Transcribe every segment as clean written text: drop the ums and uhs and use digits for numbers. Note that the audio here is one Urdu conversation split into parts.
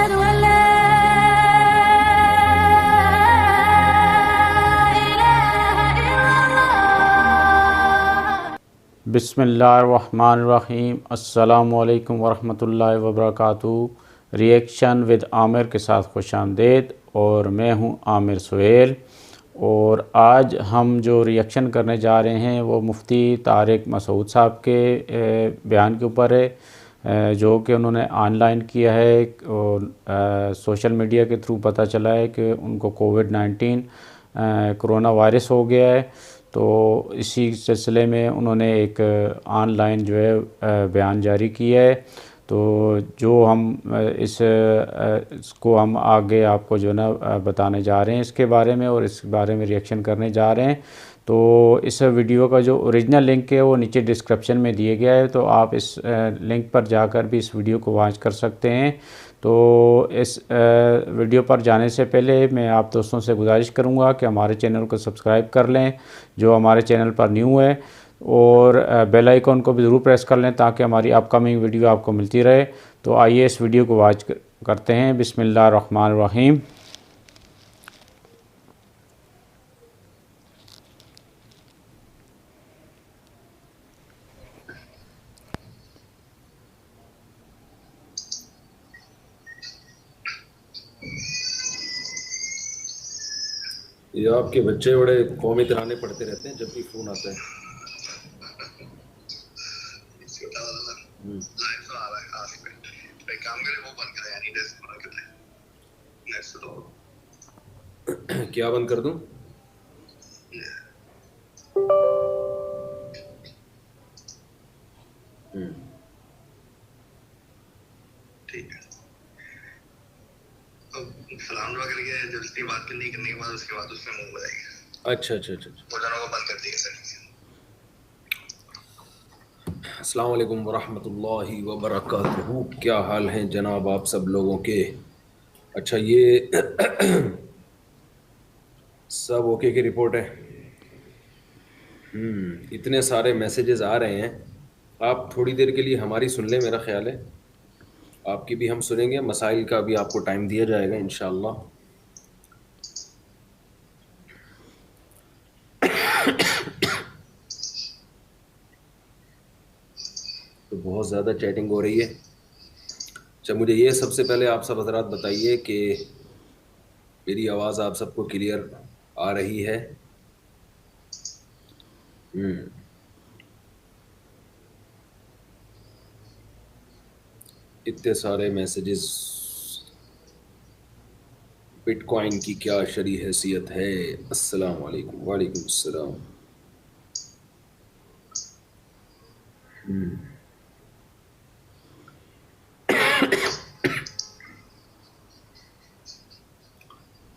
أشهد أن لا إله إلا الله. بسم اللہ الرحمن الرحیم. السلام علیکم ورحمۃ اللہ وبرکاتہ. ریئیکشن ود عامر کے ساتھ خوش آمدید، اور میں ہوں عامر سہیل. اور آج ہم جو ریئیکشن کرنے جا رہے ہیں وہ مفتی طارق مسعود صاحب کے بیان کے اوپر ہے، جو کہ انہوں نے آن لائن کیا ہے، اور سوشل میڈیا کے تھرو پتہ چلا ہے کہ ان کو کووڈ-19 کرونا وائرس ہو گیا ہے. تو اسی سلسلے میں انہوں نے ایک آن لائن جو ہے بیان جاری کیا ہے. تو جو ہم اس کو ہم آگے آپ کو جو ہے نا بتانے جا رہے ہیں اس کے بارے میں، اور اس بارے میں ریئیکشن کرنے جا رہے ہیں. تو اس ویڈیو کا جو اوریجنل لنک ہے وہ نیچے ڈسکرپشن میں دیے گیا ہے، تو آپ اس لنک پر جا کر بھی اس ویڈیو کو واچ کر سکتے ہیں. تو اس ویڈیو پر جانے سے پہلے میں آپ دوستوں سے گزارش کروں گا کہ ہمارے چینل کو سبسکرائب کر لیں جو ہمارے چینل پر نیو ہے، اور بیل آئیکن کو بھی ضرور پریس کر لیں تاکہ ہماری اپ کمنگ ویڈیو آپ کو ملتی رہے. تو آئیے اس ویڈیو کو واچ کرتے ہیں. بسم اللہ الرحمن الرحیم. یہ آپ کے بچے بڑے قومی ترانے پڑھتے رہتے ہیں جب بھی فون آتا ہے. کیا بند کر دوں؟ ٹھیک ہے. سلام دعا کر کے جب اس کی بات کرنے کے بعد اس کے بعد اس میں منہ بجائے گا. اچھا اچھا اچھا. وہ جانوں کو بند کر دیے گا. سر السلام علیکم ورحمۃ اللہ وبرکاتہ. کیا حال ہیں جناب آپ سب لوگوں کے؟ اچھا، یہ سب اوکے کی رپورٹ ہے. اتنے سارے میسیجز آ رہے ہیں. آپ تھوڑی دیر کے لیے ہماری سن لیں، میرا خیال ہے آپ کی بھی ہم سنیں گے. مسائل کا بھی آپ کو ٹائم دیا جائے گا انشاءاللہ. تو بہت زیادہ چیٹنگ ہو رہی ہے. اچھا، مجھے یہ سب سے پہلے آپ سب حضرات بتائیے کہ میری آواز آپ سب کو کلیئر آ رہی ہے؟ اتنے سارے میسیجز. بٹ کوائن کی کیا شرعی حیثیت ہے؟ السلام علیکم. وعلیکم السلام.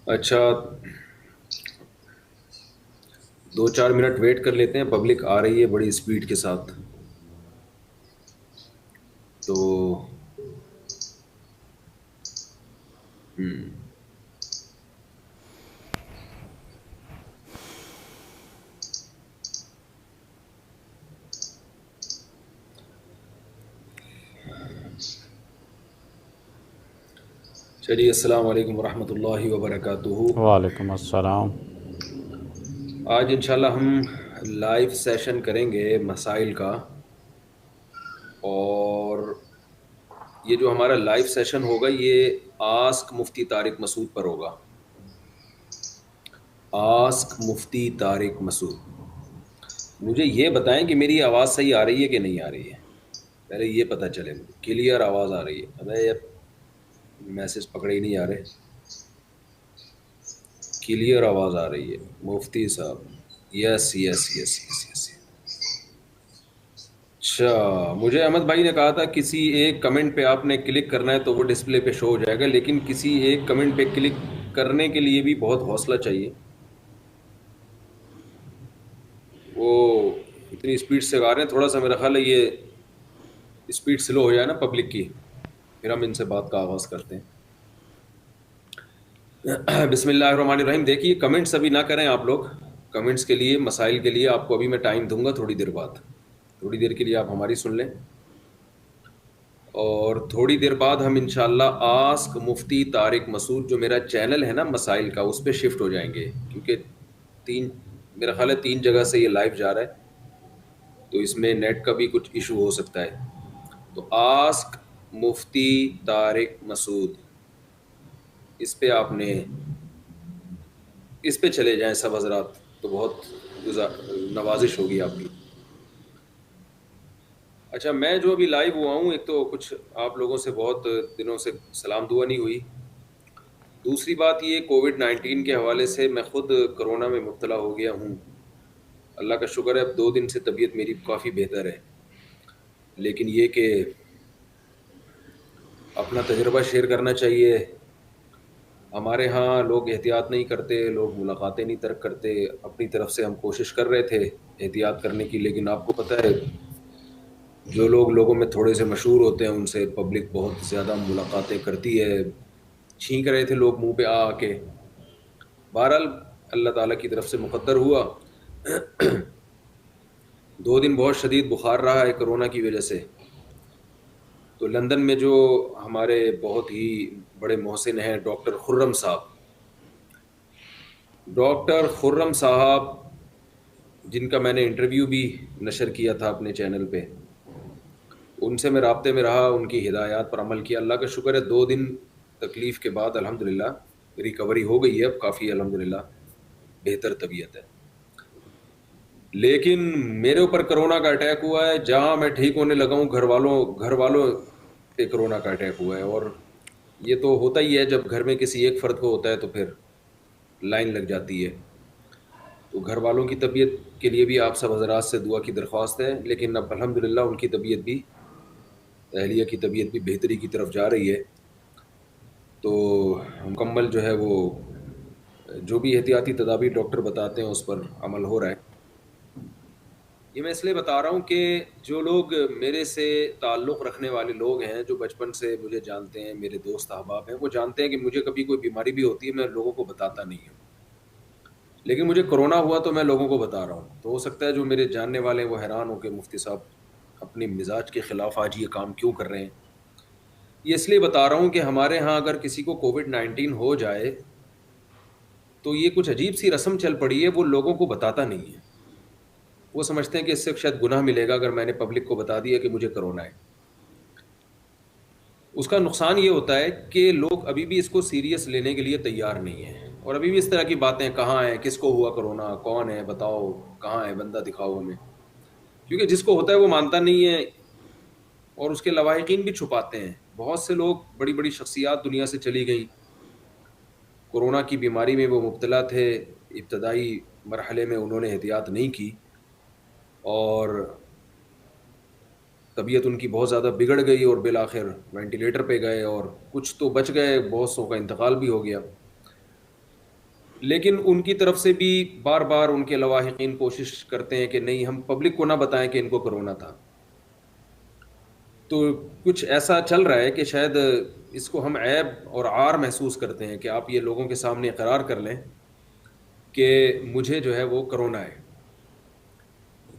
اچھا، 2-4 منٹ ویٹ کر لیتے ہیں. پبلک آ رہی ہے بڑی اسپیڈ کے ساتھ. تو چلیے، السلام علیکم ورحمۃ اللہ وبرکاتہ. وعلیکم السلام. آج انشاءاللہ ہم لائیو سیشن کریں گے مسائل کا. اور یہ جو ہمارا لائیو سیشن ہوگا یہ آسک مفتی طارق مسعود پر ہوگا. آسک مفتی طارق مسعود. مجھے یہ بتائیں کہ میری آواز صحیح آ رہی ہے کہ نہیں آ رہی ہے. پہلے یہ پتہ چلے مجھے. کلیئر آواز آ رہی ہے؟ ابے یہ میسج پکڑے ہی نہیں آ رہے. کلیئر آواز آ رہی ہے مفتی صاحب؟ یس یس یس یس یس. اچھا، مجھے احمد بھائی نے کہا تھا کسی ایک کمنٹ پہ آپ نے کلک کرنا ہے تو وہ ڈسپلے پہ شو ہو جائے گا، لیکن کسی ایک کمنٹ پہ کلک کرنے کے لیے بھی بہت حوصلہ چاہیے. وہ اتنی اسپیڈ سے گا رہے ہیں، تھوڑا سا میرا خیال ہے یہ اسپیڈ سلو ہو جائے نا پبلک کی، پھر ہم ان سے بات کا آغاز کرتے ہیں. بسم اللہ الرحمن الرحیم. دیکھیے، کمنٹس ابھی نہ کریں آپ لوگ. کمنٹس کے لیے، مسائل کے لیے آپ کو ابھی میں ٹائم دوں گا تھوڑی دیر بعد. تھوڑی دیر کے لیے آپ ہماری سن لیں. اور تھوڑی دیر بعد ہم انشاءاللہ آسک مفتی طارق مسعود جو میرا چینل ہے نا مسائل کا، اس پہ شفٹ ہو جائیں گے، کیونکہ میرا خیال ہے 3 جگہ سے یہ لائیو جا رہا ہے، تو اس میں نیٹ کا بھی کچھ ایشو ہو سکتا ہے۔ تو آسک مفتی طارق مسعود، اس پہ آپ نے اس پہ چلے جائیں سب حضرات، تو بہت نوازش ہوگی آپ کی۔ اچھا، میں جو ابھی لائیو ہوا ہوں، ایک تو کچھ آپ لوگوں سے بہت دنوں سے سلام دعا نہیں ہوئی، دوسری بات یہ کووڈ-19 کے حوالے سے میں خود کرونا میں مبتلا ہو گیا ہوں۔ اللہ کا شکر ہے اب 2 دن سے طبیعت میری کافی بہتر ہے، لیکن یہ کہ اپنا تجربہ شیئر کرنا چاہیے۔ ہمارے ہاں لوگ احتیاط نہیں کرتے، لوگ ملاقاتیں نہیں ترک کرتے، اپنی طرف سے ہم کوشش کر رہے تھے احتیاط کرنے کی، لیکن آپ کو پتہ ہے جو لوگ لوگوں میں تھوڑے سے مشہور ہوتے ہیں ان سے پبلک بہت زیادہ ملاقاتیں کرتی ہے، چھینک رہے تھے لوگ منہ پہ آ کے۔ بہرحال اللہ تعالیٰ کی طرف سے مقدر ہوا۔ 2 دن بہت شدید بخار رہا ہے کرونا کی وجہ سے، تو لندن میں جو ہمارے بہت ہی بڑے محسن ہیں ڈاکٹر خرم صاحب، جن کا میں نے انٹرویو بھی نشر کیا تھا اپنے چینل پہ، ان سے میں رابطے میں رہا، ان کی ہدایات پر عمل کیا۔ اللہ کا شکر ہے 2 دن تکلیف کے بعد الحمدللہ ریکوری ہو گئی ہے، اب کافی الحمدللہ بہتر طبیعت ہے۔ لیکن میرے اوپر کرونا کا اٹیک ہوا ہے، جہاں میں ٹھیک ہونے لگا ہوں گھر والوں پہ کرونا کا اٹیک ہوا ہے، اور یہ تو ہوتا ہی ہے جب گھر میں کسی ایک فرد کو ہوتا ہے تو پھر لائن لگ جاتی ہے۔ تو گھر والوں کی طبیعت کے لیے بھی آپ سب حضرات سے دعا کی درخواست ہے، لیکن اب الحمدللہ ان کی طبیعت بھی، اہلیہ کی طبیعت بھی بہتری کی طرف جا رہی ہے، تو مکمل جو ہے وہ جو بھی احتیاطی تدابیر ڈاکٹر بتاتے ہیں اس پر عمل ہو رہا ہے۔ یہ میں اس لیے بتا رہا ہوں کہ جو لوگ میرے سے تعلق رکھنے والے لوگ ہیں، جو بچپن سے مجھے جانتے ہیں، میرے دوست احباب ہیں، وہ جانتے ہیں کہ مجھے کبھی کوئی بیماری بھی ہوتی ہے میں لوگوں کو بتاتا نہیں ہوں، لیکن مجھے کرونا ہوا تو میں لوگوں کو بتا رہا ہوں۔ تو ہو سکتا ہے جو میرے جاننے والے ہیں وہ حیران ہو کہ مفتی صاحب اپنی مزاج کے خلاف آج یہ کام کیوں کر رہے ہیں۔ یہ اس لیے بتا رہا ہوں کہ ہمارے ہاں اگر کسی کو کووڈ-19 ہو جائے تو یہ کچھ عجیب سی رسم چل پڑی ہے، وہ لوگوں کو بتاتا نہیں ہے۔ وہ سمجھتے ہیں کہ اس سے شاید گناہ ملے گا اگر میں نے پبلک کو بتا دیا کہ مجھے کرونا ہے۔ اس کا نقصان یہ ہوتا ہے کہ لوگ ابھی بھی اس کو سیریس لینے کے لیے تیار نہیں ہیں، اور ابھی بھی اس طرح کی باتیں، کہاں ہے، کس کو ہوا کرونا، کون ہے بتاؤ، کہاں ہے بندہ دکھاؤ ہمیں، کیونکہ جس کو ہوتا ہے وہ مانتا نہیں ہے، اور اس کے لواحقین بھی چھپاتے ہیں۔ بہت سے لوگ، بڑی بڑی شخصیات دنیا سے چلی گئیں، کورونا کی بیماری میں وہ مبتلا تھے، ابتدائی مرحلے میں انہوں نے احتیاط نہیں کی اور طبیعت ان کی بہت زیادہ بگڑ گئی، اور بالآخر وینٹیلیٹر پہ گئے، اور کچھ تو بچ گئے، بہت سو کا انتقال بھی ہو گیا۔ لیکن ان کی طرف سے بھی بار بار ان کے لواحقین کوشش کرتے ہیں کہ نہیں، ہم پبلک کو نہ بتائیں کہ ان کو کرونا تھا۔ تو کچھ ایسا چل رہا ہے کہ شاید اس کو ہم عیب اور عار محسوس کرتے ہیں کہ آپ یہ لوگوں کے سامنے اقرار کر لیں کہ مجھے جو ہے وہ کرونا ہے۔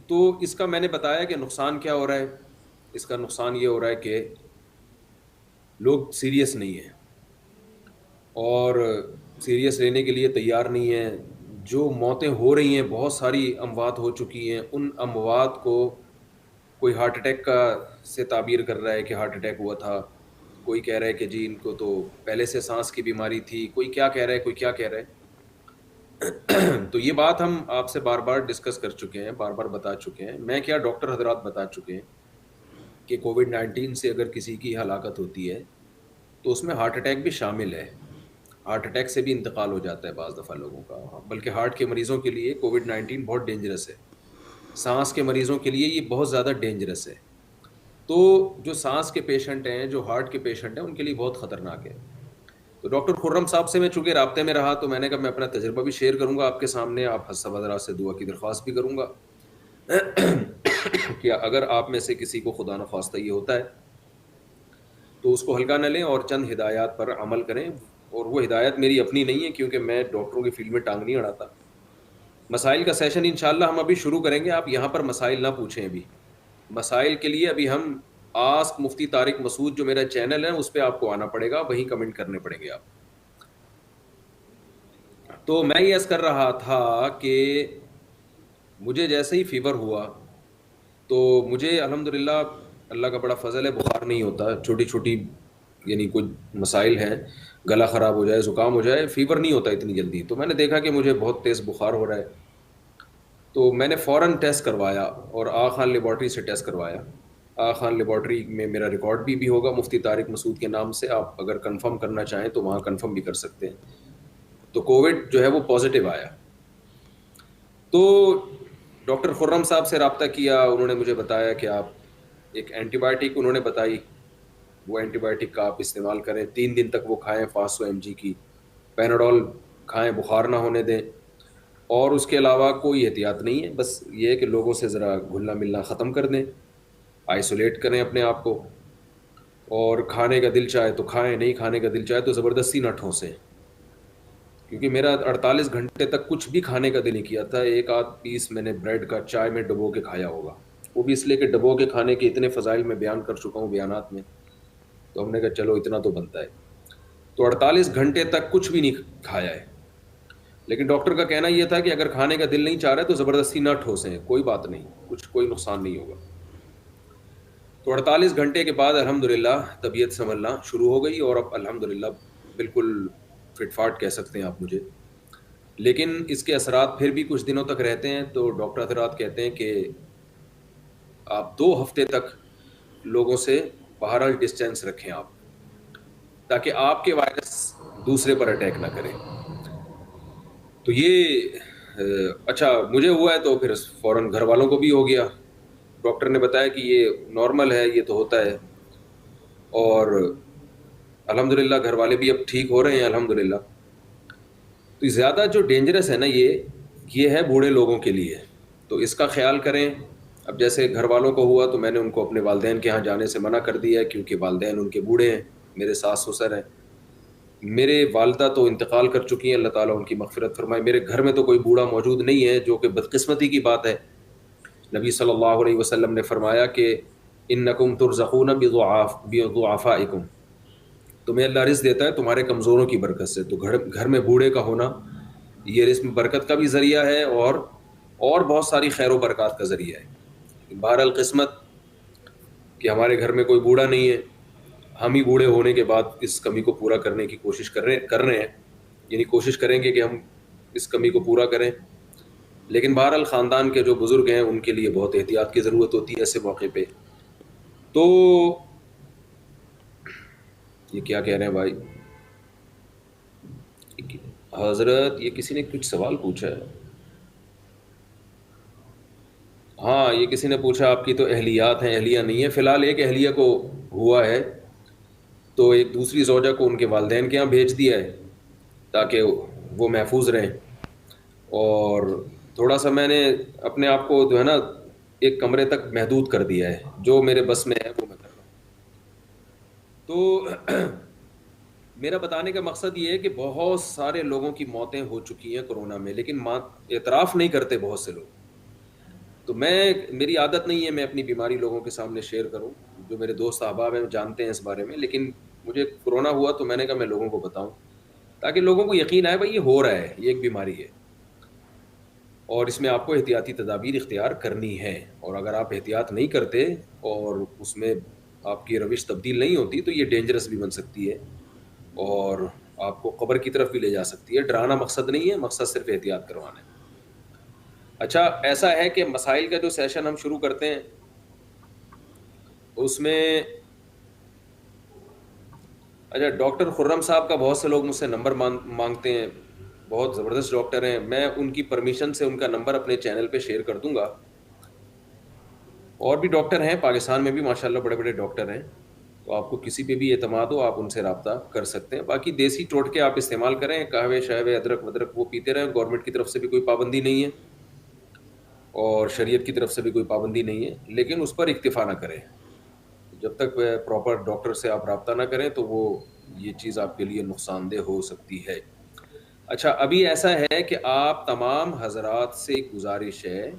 تو اس کا میں نے بتایا کہ نقصان کیا ہو رہا ہے۔ اس کا نقصان یہ ہو رہا ہے کہ لوگ سیریس نہیں ہیں، اور سیریس لینے کے لیے تیار نہیں ہیں۔ جو موتیں ہو رہی ہیں، بہت ساری اموات ہو چکی ہیں، ان اموات کو کوئی ہارٹ اٹیک کا سے تعبیر کر رہا ہے کہ ہارٹ اٹیک ہوا تھا، کوئی کہہ رہا ہے کہ جی ان کو تو پہلے سے سانس کی بیماری تھی، کوئی کیا کہہ رہا ہے، کوئی کیا کہہ رہا ہے۔ تو یہ بات ہم آپ سے بار بار ڈسکس کر چکے ہیں، بار بار بتا چکے ہیں، میں کیا ڈاکٹر حضرات بتا چکے ہیں کہ کووڈ-19 سے اگر کسی کی ہلاکت ہوتی ہے تو اس میں ہارٹ اٹیک بھی شامل ہے۔ ہارٹ اٹیک سے بھی انتقال ہو جاتا ہے بعض دفعہ لوگوں کا، بلکہ ہارٹ کے مریضوں کے لیے کووڈ-19 بہت ڈینجرس ہے، سانس کے مریضوں کے لیے یہ بہت زیادہ ڈینجرس ہے۔ تو جو سانس کے پیشنٹ ہیں، جو ہارٹ کے پیشنٹ ہیں، ان کے لیے بہت خطرناک ہے۔ تو ڈاکٹر خرم صاحب سے میں چونکہ رابطے میں رہا تو میں نے کہا میں اپنا تجربہ بھی شیئر کروں گا آپ کے سامنے، آپ سب حضرات سے دعا کی درخواست بھی کروں گا کہ اگر آپ میں سے کسی کو خدا نخواستہ یہ ہوتا ہے تو اس کو ہلکا نہ لیں اور چند ہدایات پر عمل کریں۔ اور وہ ہدایت میری اپنی نہیں ہے، کیونکہ میں ڈاکٹروں کی فیلڈ میں ٹانگ نہیں اڑاتا۔ مسائل کا سیشن انشاءاللہ ہم ابھی شروع کریں گے، آپ یہاں پر مسائل نہ پوچھیں، ابھی مسائل کے لیے ابھی ہم آسک مفتی طارق مسعود جو میرا چینل ہے اس پہ آپ کو آنا پڑے گا, وہیں کمنٹ کرنے پڑیں گے آپ. تو میں یہ عرض کر رہا تھا کہ مجھے جیسے ہی فیور ہوا تو مجھے الحمدللہ اللہ کا بڑا فضل ہے, بخار نہیں ہوتا, چھوٹی چھوٹی یعنی کچھ مسائل ہیں, گلا خراب ہو جائے, زکام ہو جائے, فیور نہیں ہوتا اتنی جلدی. تو میں نے دیکھا کہ مجھے بہت تیز بخار ہو رہا ہے, تو میں نے فوراً ٹیسٹ کروایا اور آغا خان لیبارٹری سے ٹیسٹ کروایا. آغا خان لیبارٹری میں میرا ریکارڈ بھی ہوگا مفتی طارق مسعود کے نام سے, آپ اگر کنفرم کرنا چاہیں تو وہاں کنفرم بھی کر سکتے ہیں. تو کووڈ جو ہے وہ پازیٹیو آیا. تو ڈاکٹر خرم صاحب سے رابطہ کیا, انہوں نے مجھے بتایا کہ آپ ایک اینٹی بایوٹک انہوں نے بتائی, وہ اینٹی بایوٹک کا آپ استعمال کریں, 3 دن تک وہ کھائیں, 500 mg کی پیناڈول کھائیں, بخار نہ ہونے دیں, اور اس کے علاوہ کوئی احتیاط نہیں ہے, بس یہ ہے کہ لوگوں سے ذرا گھلنا ملنا ختم کر دیں, آئسولیٹ کریں اپنے آپ کو, اور کھانے کا دل چاہے تو کھائیں, نہیں کھانے کا دل چاہے تو زبردستی نہ ٹھوسیں. کیونکہ میرا 48 گھنٹے تک کچھ بھی کھانے کا دل نہیں کیا تھا. ایک آدھ پیس میں نے بریڈ کا چائے میں ڈبو کے کھایا ہوگا, وہ بھی اس لیے کہ ڈبو کے کھانے کے اتنے فضائل میں بیان کر چکا ہوں بیانات میں, تو ہم نے کہا چلو اتنا تو بنتا ہے. تو 48 گھنٹے تک کچھ بھی نہیں کھایا ہے. لیکن ڈاکٹر کا کہنا یہ تھا کہ اگر کھانے کا دل نہیں چاہ رہا ہے تو زبردستی نہ ٹھوسیں, کوئی بات نہیں, کوئی نقصان نہیں ہوگا. تو 48 گھنٹے کے بعد الحمدللہ طبیعت سنبھلنا شروع ہو گئی, اور اب الحمدللہ بالکل فٹ فاٹ کہہ سکتے ہیں آپ مجھے. لیکن اس کے اثرات پھر بھی کچھ دنوں تک رہتے ہیں. تو ڈاکٹر حضرات کہتے ہیں کہ آپ 2 ہفتے تک لوگوں سے بہرحال ڈسٹینس رکھیں آپ, تاکہ آپ کے وائرس دوسرے پر اٹیک نہ کرے. تو یہ اچھا مجھے ہوا ہے تو پھر فوراً گھر والوں کو بھی ہو گیا. ڈاکٹر نے بتایا کہ یہ نارمل ہے, یہ تو ہوتا ہے, اور الحمدللہ گھر والے بھی اب ٹھیک ہو رہے ہیں الحمدللہ. تو زیادہ جو ڈینجرس ہے نا یہ ہے بوڑھے لوگوں کے لیے, تو اس کا خیال کریں. اب جیسے گھر والوں کو ہوا تو میں نے ان کو اپنے والدین کے ہاں جانے سے منع کر دیا ہے, کیونکہ والدین ان کے بوڑھے ہیں, میرے ساس سسر ہیں. میرے والدہ تو انتقال کر چکی ہیں, اللہ تعالیٰ ان کی مغفرت فرمائے. میرے گھر میں تو کوئی بوڑھا موجود نہیں ہے, جو کہ بدقسمتی کی بات ہے. نبی صلی اللہ علیہ وسلم نے فرمایا کہ انکم ترزقون بضعفائکم, تمہیں اللہ رزق دیتا ہے تمہارے کمزوروں کی برکت سے. تو گھر میں بوڑھے کا ہونا یہ رزق برکت کا بھی ذریعہ ہے, اور بہت ساری خیر و برکات کا ذریعہ ہے. بہرحال قسمت کہ ہمارے گھر میں کوئی بوڑھا نہیں ہے, ہم ہی بوڑھے ہونے کے بعد اس کمی کو پورا کرنے کی کوشش کر رہے ہیں, یعنی کوشش کریں گے کہ ہم اس کمی کو پورا کریں. لیکن بہرحال خاندان کے جو بزرگ ہیں ان کے لیے بہت احتیاط کی ضرورت ہوتی ہے ایسے موقع پہ. تو یہ کیا کہہ رہے ہیں بھائی حضرت, یہ کسی نے کچھ سوال پوچھا ہے. ہاں یہ کسی نے پوچھا آپ کی تو اہلیات ہیں, اہلیہ نہیں ہے. فی الحال ایک اہلیہ کو ہوا ہے, تو ایک دوسری زوجہ کو ان کے والدین کے یہاں بھیج دیا ہے تاکہ وہ محفوظ رہیں. اور تھوڑا سا میں نے اپنے آپ کو جو ہے نا ایک کمرے تک محدود کر دیا ہے, جو میرے بس میں ہے وہ میں کر رہا ہوں. تو میرا بتانے کا مقصد یہ ہے کہ بہت سارے لوگوں کی موتیں ہو چکی ہیں کورونا میں, لیکن اعتراف نہیں کرتے بہت سے لوگ. تو میری عادت نہیں ہے میں اپنی بیماری لوگوں کے سامنے شیئر کروں, جو میرے دوست احباب ہیں جانتے ہیں اس بارے میں. لیکن مجھے کورونا ہوا تو میں نے کہا میں لوگوں کو بتاؤں, تاکہ لوگوں کو یقین آئے بھائی یہ ہو رہا ہے, یہ ایک بیماری ہے, اور اس میں آپ کو احتیاطی تدابیر اختیار کرنی ہے. اور اگر آپ احتیاط نہیں کرتے اور اس میں آپ کی روش تبدیل نہیں ہوتی تو یہ ڈینجرس بھی بن سکتی ہے, اور آپ کو قبر کی طرف بھی لے جا سکتی ہے. ڈرانا مقصد نہیں ہے, مقصد صرف احتیاط کروانا ہے. اچھا ایسا ہے کہ مسائل کا جو سیشن ہم شروع کرتے ہیں اس میں, اچھا ڈاکٹر خرم صاحب کا بہت سے لوگ مجھ سے نمبر مانگتے ہیں, بہت زبردست ڈاکٹر ہیں. میں ان کی پرمیشن سے ان کا نمبر اپنے چینل پہ شیئر کر دوں گا. اور بھی ڈاکٹر ہیں پاکستان میں بھی ماشاءاللہ, بڑے بڑے ڈاکٹر ہیں, تو آپ کو کسی پہ بھی اعتماد ہو آپ ان سے رابطہ کر سکتے ہیں. باقی دیسی ٹوٹکے آپ استعمال کریں, قہوے شہوے ادرک ودرک وہ پیتے رہیں. گورنمنٹ کی طرف سے بھی کوئی پابندی نہیں ہے اور شریعت کی طرف سے بھی کوئی پابندی نہیں ہے, لیکن اس پر اکتفا نہ کریں. جب تک پراپر ڈاکٹر سے آپ رابطہ نہ کریں تو وہ یہ چیز آپ کے لیے نقصان دہ ہو سکتی ہے. اچھا ابھی ایسا ہے کہ آپ تمام حضرات سے گزارش ہے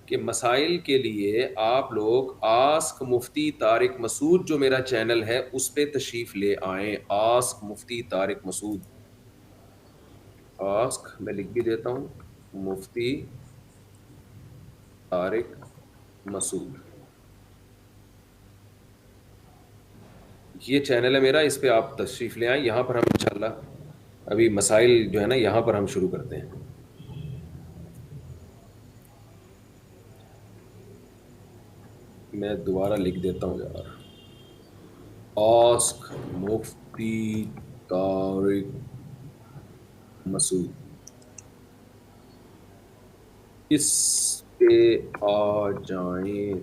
کہ مسائل کے لیے آپ لوگ آسک مفتی طارق مسعود جو میرا چینل ہے اس پہ تشریف لے آئیں. آسک مفتی طارق مسعود، آسک میں لکھ بھی دیتا ہوں، مفتی طارق مسعود، یہ چینل ہے میرا، اس پہ آپ تشریف لے آئیں. یہاں پر ہم انشاءاللہ ابھی مسائل جو ہے نا یہاں پر ہم شروع کرتے ہیں. میں دوبارہ لکھ دیتا ہوں یار، آسک مفتی طارق مسعود، اس پہ آ جائیں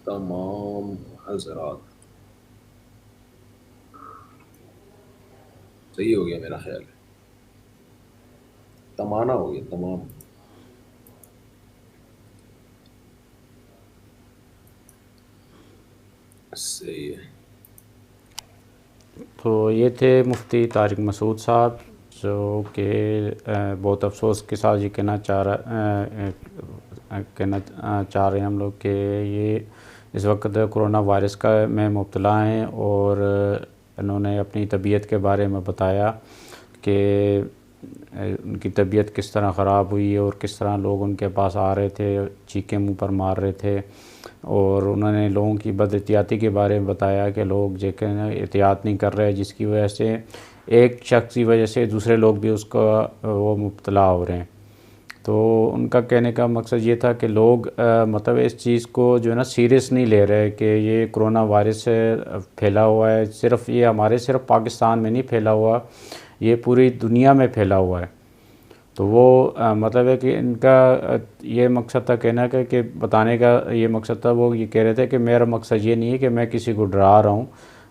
تمام حضرات. صحیح ہو گیا میرا خیال ہے، تمانا ہو گیا، تمام. صحیح ہے. تو یہ تھے مفتی طارق مسعود صاحب، جو کہ بہت افسوس کے ساتھ یہ کہنا چاہ رہے ہیں ہم لوگ کہ یہ اس وقت کرونا وائرس کا میں مبتلا ہیں، اور انہوں نے اپنی طبیعت کے بارے میں بتایا کہ ان کی طبیعت کس طرح خراب ہوئی اور کس طرح لوگ ان کے پاس آ رہے تھے، چیخیں منہ پر مار رہے تھے، اور انہوں نے لوگوں کی بد احتیاطی کے بارے میں بتایا کہ لوگ جو کہ احتیاط نہیں کر رہے، جس کی وجہ سے ایک شخص کی وجہ سے دوسرے لوگ بھی اس کا وہ مبتلا ہو رہے ہیں. تو ان کا کہنے کا مقصد یہ تھا کہ لوگ مطلب اس چیز کو جو ہے نا سیریس نہیں لے رہے کہ یہ کرونا وائرس پھیلا ہوا ہے. صرف یہ ہمارے صرف پاکستان میں نہیں پھیلا ہوا، یہ پوری دنیا میں پھیلا ہوا ہے. تو وہ مطلب ہے کہ ان کا یہ مقصد تھا کہنا کہ بتانے کا یہ مقصد تھا. وہ یہ کہہ رہے تھے کہ میرا مقصد یہ نہیں ہے کہ میں کسی کو ڈرا رہا ہوں،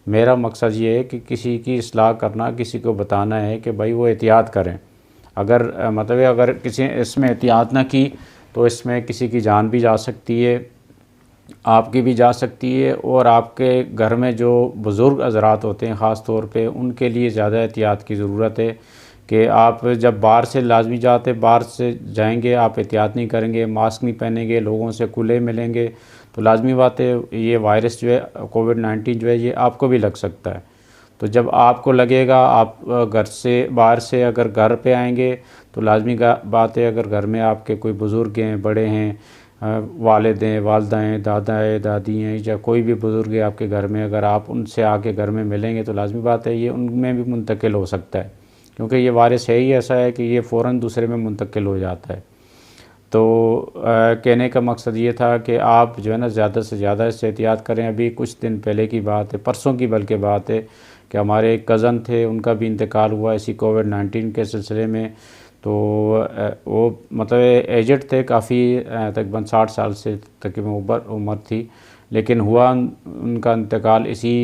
میرا مقصد یہ ہے کہ کسی کی اصلاح کرنا، کسی کو بتانا ہے کہ بھائی وہ احتیاط کریں. اگر مطلب ہے اگر کسی اس میں احتیاط نہ کی تو اس میں کسی کی جان بھی جا سکتی ہے، آپ کی بھی جا سکتی ہے، اور آپ کے گھر میں جو بزرگ حضرات ہوتے ہیں خاص طور پہ ان کے لیے زیادہ احتیاط کی ضرورت ہے. کہ آپ جب باہر سے لازمی باہر سے جائیں گے، آپ احتیاط نہیں کریں گے، ماسک نہیں پہنیں گے، لوگوں سے کھلے ملیں گے، تو لازمی بات ہے یہ وائرس جو ہے کووڈ-19 جو ہے یہ آپ کو بھی لگ سکتا ہے. تو جب آپ کو لگے گا، آپ گھر سے باہر سے اگر گھر پہ آئیں گے تو لازمی بات ہے اگر گھر میں آپ کے کوئی بزرگ ہیں، بڑے ہیں، والد ہیں، والدہ ہیں، دادا ہیں، دادی ہیں، یا کوئی بھی بزرگ ہے آپ کے گھر میں، اگر آپ ان سے آ کے گھر میں ملیں گے تو لازمی بات ہے یہ ان میں بھی منتقل ہو سکتا ہے، کیونکہ یہ وائرس ہے ہی ایسا ہے کہ یہ فوراً دوسرے میں منتقل ہو جاتا ہے. تو کہنے کا مقصد یہ تھا کہ آپ جو ہے نا زیادہ سے زیادہ اس سے احتیاط کریں. ابھی کچھ دن پہلے کی بات ہے، پرسوں کی بلکہ بات ہے، کہ ہمارے ایک کزن تھے، ان کا بھی انتقال ہوا اسی کووڈ-19 کے سلسلے میں. تو وہ مطلب ایجڈ تھے کافی، تقریباً 60 سال سے تقریباً عمر تھی، لیکن ہوا ان کا انتقال اسی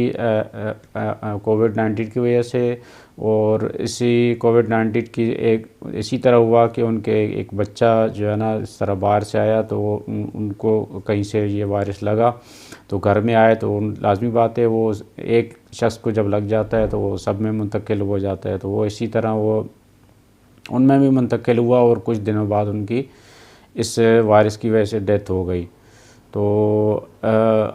کووڈ-19 کی وجہ سے. اور اسی کووڈ-19 کی اسی طرح ہوا کہ ان کے ایک بچہ جو ہے نا اس طرح باہر سے آیا تو ان کو کہیں سے یہ وائرس لگا، تو گھر میں آئے تو لازمی بات ہے وہ ایک شخص کو جب لگ جاتا ہے تو وہ سب میں منتقل ہو جاتا ہے. تو وہ اسی طرح وہ ان میں بھی منتقل ہوا، اور کچھ دنوں بعد ان کی اس وائرس کی وجہ سے ڈیتھ ہو گئی. تو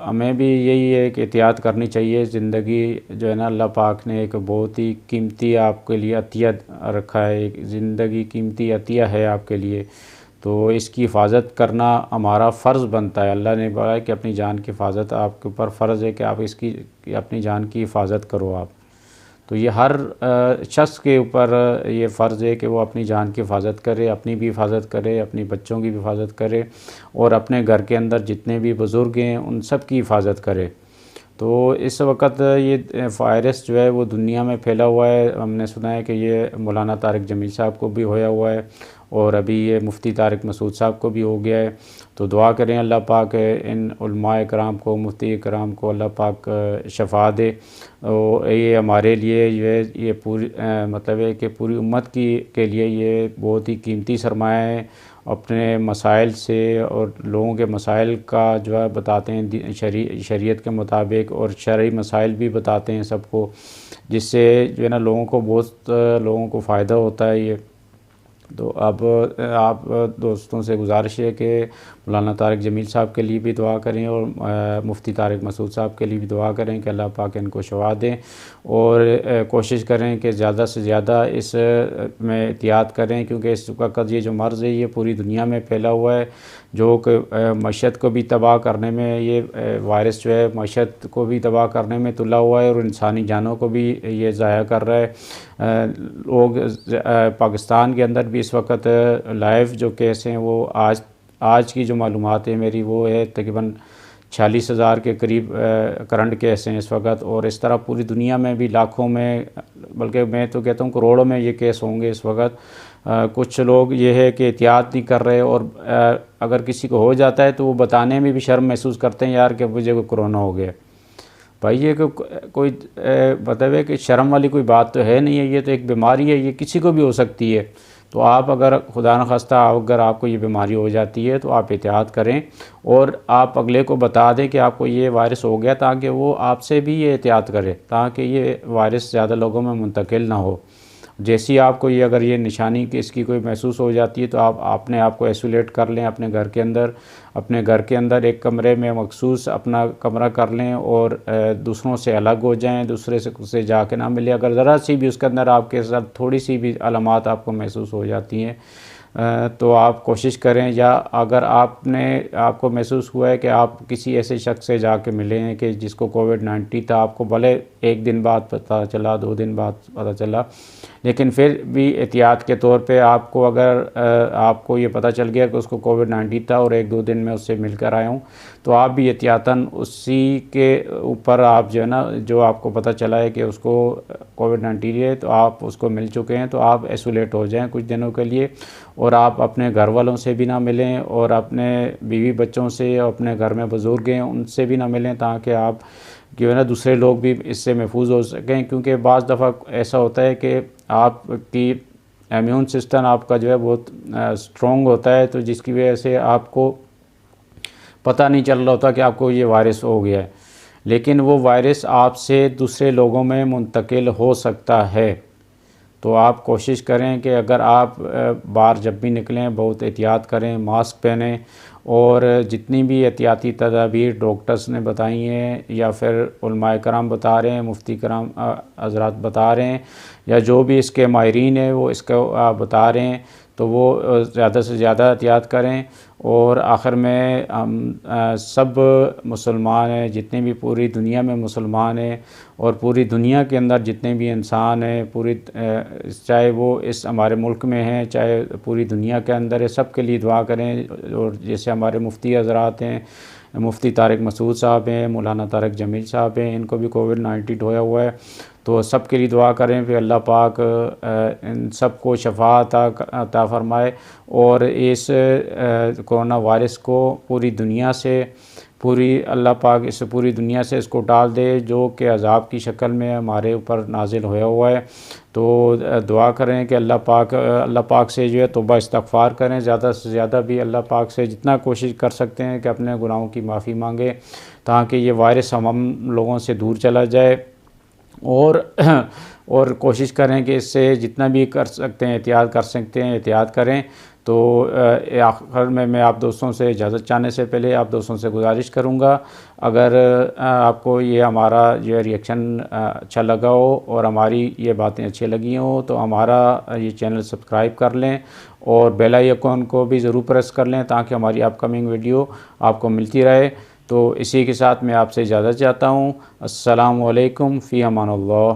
ہمیں بھی یہی ہے کہ احتیاط کرنی چاہیے. زندگی جو ہے نا اللہ پاک نے ایک بہت ہی قیمتی آپ کے لیے عطیہ رکھا ہے، ایک زندگی قیمتی عطیہ ہے آپ کے لیے، تو اس کی حفاظت کرنا ہمارا فرض بنتا ہے. اللہ نے بولا کہ اپنی جان کی حفاظت آپ کے اوپر فرض ہے کہ آپ اس کی اپنی جان کی حفاظت کرو آپ. تو یہ ہر شخص کے اوپر یہ فرض ہے کہ وہ اپنی جان کی حفاظت کرے، اپنی بھی حفاظت کرے، اپنی بچوں کی بھی حفاظت کرے، اور اپنے گھر کے اندر جتنے بھی بزرگ ہیں ان سب کی حفاظت کرے. تو اس وقت یہ وائرس جو ہے وہ دنیا میں پھیلا ہوا ہے. ہم نے سنا ہے کہ یہ مولانا طارق جمیل صاحب کو بھی ہویا ہوا ہے، اور ابھی یہ مفتی طارق مسعود صاحب کو بھی ہو گیا ہے. تو دعا کریں اللہ پاک ان علماء کرام کو، مفتی کرام کو اللہ پاک شفا دے. یہ ہمارے لیے یہ پوری مطلب ہے کہ پوری امت کے لیے یہ بہت ہی قیمتی سرمایہ ہے. اپنے مسائل سے اور لوگوں کے مسائل کا جو ہے بتاتے ہیں شریعت کے مطابق، اور شرعی مسائل بھی بتاتے ہیں سب کو، جس سے جو ہے نا بہت لوگوں کو فائدہ ہوتا ہے یہ. تو اب آپ دوستوں سے گزارش ہے کہ مولانا طارق جمیل صاحب کے لیے بھی دعا کریں اور مفتی طارق مسعود صاحب کے لیے بھی دعا کریں کہ اللہ پاک ان کو شفا دیں، اور کوشش کریں کہ زیادہ سے زیادہ اس میں احتیاط کریں، کیونکہ اس وقت یہ جو مرض ہے یہ پوری دنیا میں پھیلا ہوا ہے، جو کہ معیشت کو بھی تباہ کرنے میں، یہ وائرس جو ہے معیشت کو بھی تباہ کرنے میں تلا ہوا ہے اور انسانی جانوں کو بھی یہ ضائع کر رہا ہے۔ لوگ پاکستان کے اندر بھی اس وقت لائیو جو کیس ہیں وہ آج کی جو معلومات ہیں میری وہ ہے تقریباً 46,000 کے قریب کرنٹ کیس ہیں اس وقت، اور اس طرح پوری دنیا میں بھی لاکھوں میں، بلکہ میں تو کہتا ہوں کروڑوں میں یہ کیس ہوں گے اس وقت۔ کچھ لوگ یہ ہے کہ احتیاط نہیں کر رہے، اور اگر کسی کو ہو جاتا ہے تو وہ بتانے میں بھی شرم محسوس کرتے ہیں، یار کہ مجھے کوئی کرونا ہو گیا۔ بھائی یہ کوئی مطلب ہے کہ شرم والی کوئی بات تو ہے نہیں ہے، یہ تو ایک بیماری ہے، یہ کسی کو بھی ہو سکتی ہے۔ تو آپ اگر خدا نخواستہ اگر آپ کو یہ بیماری ہو جاتی ہے تو آپ احتیاط کریں اور آپ اگلے کو بتا دیں کہ آپ کو یہ وائرس ہو گیا، تاکہ وہ آپ سے بھی یہ احتیاط کرے، تاکہ یہ وائرس زیادہ لوگوں میں منتقل نہ ہو۔ جیسی آپ کو یہ اگر یہ نشانی کہ اس کی کوئی محسوس ہو جاتی ہے تو آپ اپنے آپ کو ایسولیٹ کر لیں اپنے گھر کے اندر ایک کمرے میں مخصوص اپنا کمرہ کر لیں، اور دوسروں سے الگ ہو جائیں، دوسرے سے جا کے نہ ملیں۔ اگر ذرا سی بھی اس کے اندر آپ کے ساتھ تھوڑی سی بھی علامات آپ کو محسوس ہو جاتی ہیں تو آپ کوشش کریں، یا اگر آپ کو محسوس ہوا ہے کہ آپ کسی ایسے شخص سے جا کے ملے ہیں کہ جس کو کووڈ-19 تھا، آپ کو بھلے 1 دن بعد پتہ چلا، 2 دن بعد پتہ چلا، لیکن پھر بھی احتیاط کے طور پہ آپ کو اگر آپ کو یہ پتہ چل گیا کہ اس کو کووڈ-19 تھا اور 1-2 دن میں اس سے مل کر آیا ہوں، تو آپ بھی احتیاطاً اسی کے اوپر آپ جو ہے نا، جو آپ کو پتہ چلا ہے کہ اس کو کووڈ-19 ہے تو آپ اس کو مل چکے ہیں، تو آپ ایسولیٹ ہو جائیں کچھ دنوں کے لیے، اور آپ اپنے گھر والوں سے بھی نہ ملیں، اور اپنے بیوی بچوں سے، اپنے گھر میں بزرگ ہیں ان سے بھی نہ ملیں، تاکہ آپ جو ہے نا دوسرے لوگ بھی اس سے محفوظ ہو سکیں۔ کیونکہ بعض دفعہ ایسا ہوتا ہے کہ آپ کی امیون سسٹم آپ کا جو ہے بہت اسٹرانگ ہوتا ہے، تو جس کی وجہ سے آپ کو پتہ نہیں چل رہا ہوتا کہ آپ کو یہ وائرس ہو گیا ہے، لیکن وہ وائرس آپ سے دوسرے لوگوں میں منتقل ہو سکتا ہے۔ تو آپ کوشش کریں کہ اگر آپ باہر جب بھی نکلیں بہت احتیاط کریں، ماسک پہنیں، اور جتنی بھی احتیاطی تدابیر ڈاکٹرز نے بتائی ہیں یا پھر علماء کرام بتا رہے ہیں، مفتی کرام حضرات بتا رہے ہیں، یا جو بھی اس کے ماہرین ہیں وہ اس کو بتا رہے ہیں، تو وہ زیادہ سے زیادہ احتیاط کریں۔ اور آخر میں ہم سب مسلمان ہیں، جتنے بھی پوری دنیا میں مسلمان ہیں، اور پوری دنیا کے اندر جتنے بھی انسان ہیں، چاہے وہ اس ہمارے ملک میں ہیں چاہے پوری دنیا کے اندر ہے، سب کے لیے دعا کریں۔ اور جیسے ہمارے مفتی حضرات ہیں، مفتی طارق مسعود صاحب ہیں، مولانا طارق جمیل صاحب ہیں، ان کو بھی کووڈ-19 ہویا ہوا ہے، تو سب کے لیے دعا کریں کہ اللہ پاک ان سب کو شفا عطا فرمائے، اور اس کرونا وائرس کو اللہ پاک اس پوری دنیا سے اس کو ٹال دے، جو کہ عذاب کی شکل میں ہمارے اوپر نازل ہویا ہوا ہے۔ تو دعا کریں کہ اللہ پاک سے جو ہے توبہ استغفار کریں، زیادہ سے زیادہ بھی اللہ پاک سے جتنا کوشش کر سکتے ہیں کہ اپنے گناہوں کی معافی مانگیں، تاکہ یہ وائرس ہم لوگوں سے دور چلا جائے، اور کوشش کریں کہ اس سے جتنا بھی کر سکتے ہیں احتیاط کر سکتے ہیں احتیاط کریں۔ تو آخر میں آپ دوستوں سے اجازت چاہنے سے پہلے آپ دوستوں سے گزارش کروں گا، اگر آپ کو یہ ہمارا یہ ریئیکشن اچھا لگا ہو اور ہماری یہ باتیں اچھی لگی ہوں تو ہمارا یہ چینل سبسکرائب کر لیں، اور بیل آئیکن کو بھی ضرور پریس کر لیں، تاکہ ہماری اپ کمنگ ویڈیو آپ کو ملتی رہے۔ تو اسی کے ساتھ میں آپ سے اجازت چاہتا ہوں۔ السلام علیکم، فی امان اللہ۔